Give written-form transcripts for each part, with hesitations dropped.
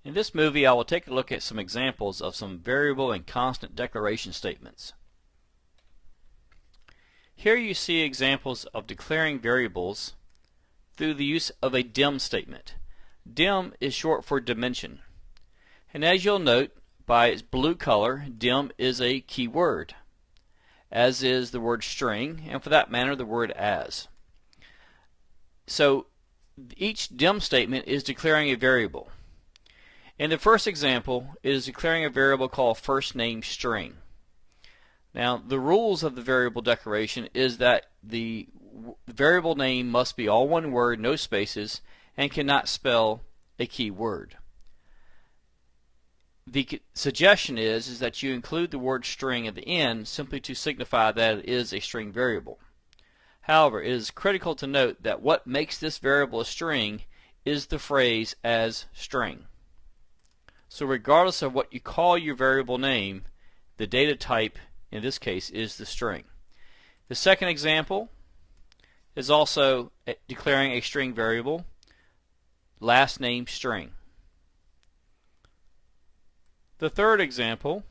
In this movie, I will take a look at some examples of some variable and constant declaration statements. Here you see examples of declaring variables through the use of a dim statement. Dim is short for dimension. And as you'll note, by its blue color, dim is a key word, as is the word string, and for that matter, the word as. So each dim statement is declaring a variable. In the first example, it is declaring a variable called firstNameString. Now, the rules of the variable declaration is that the variable name must be all one word, no spaces, and cannot spell a key word. The suggestion is that you include the word string at the end simply to signify that it is a string variable. However, it is critical to note that what makes this variable a string is the phrase as string. So regardless of what you call your variable name, the data type in this case is the string. The second example is also declaring a string variable, last name string. The third example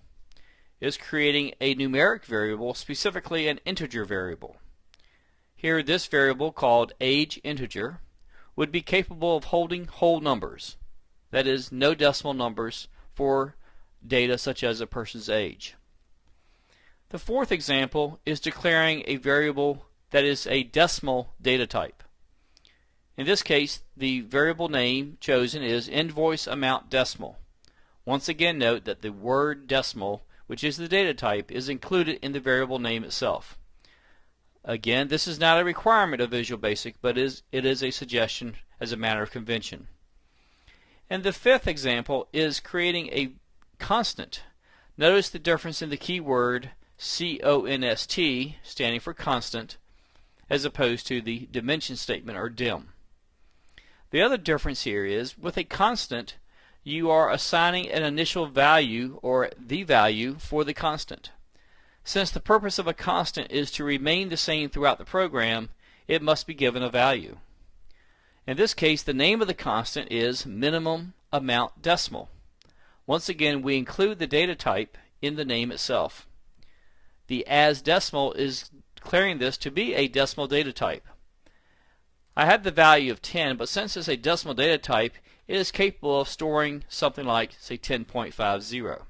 is creating a numeric variable, specifically an integer variable. Here this variable, called age integer, would be capable of holding whole numbers, that is, no decimal numbers for data such as a person's age. The fourth example is declaring a variable that is a decimal data type. In this case, the variable name chosen is invoice amount decimal. Once again, note that the word decimal, which is the data type, is included in the variable name itself. Again, this is not a requirement of Visual Basic, but it is a suggestion as a matter of convention. And the fifth example is creating a constant. Notice the difference in the keyword const, standing for constant, as opposed to the dimension statement, or dim. The other difference here is, with a constant, you are assigning an initial value, or the value, for the constant. Since the purpose of a constant is to remain the same throughout the program, it must be given a value. In this case, the name of the constant is minimum amount decimal. Once again, we include the data type in the name itself. The as decimal is declaring this to be a decimal data type. I have the value of 10, but since it's a decimal data type, it is capable of storing something like, say, 10.50.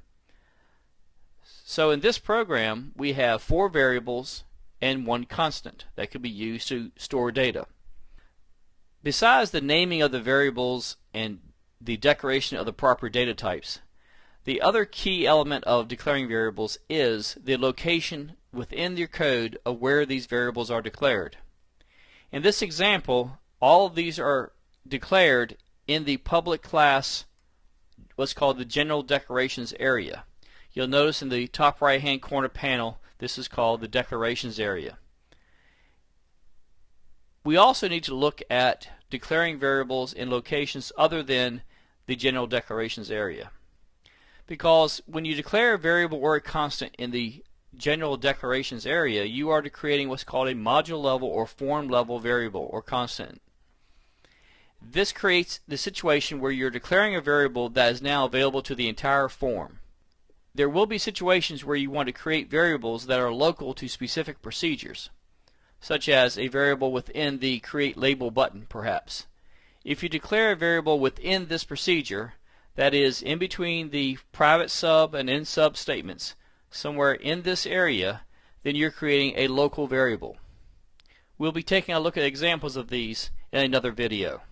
So in this program, we have 4 variables and 1 constant that could be used to store data. Besides the naming of the variables and the declaration of the proper data types, the other key element of declaring variables is the location within your code of where these variables are declared. In this example, all of these are declared in the public class, what's called the general declarations area. You'll notice in the top right hand corner panel, this is called the declarations area. We also need to look at declaring variables in locations other than the general declarations area. Because when you declare a variable or a constant in the general declarations area, you are creating what's called a module level or form level variable or constant. This creates the situation where you're declaring a variable that is now available to the entire form. There will be situations where you want to create variables that are local to specific procedures, such as a variable within the create label button, perhaps. If you declare a variable within this procedure, that is in between the private sub and end sub statements, somewhere in this area, then you're creating a local variable. We'll be taking a look at examples of these in another video.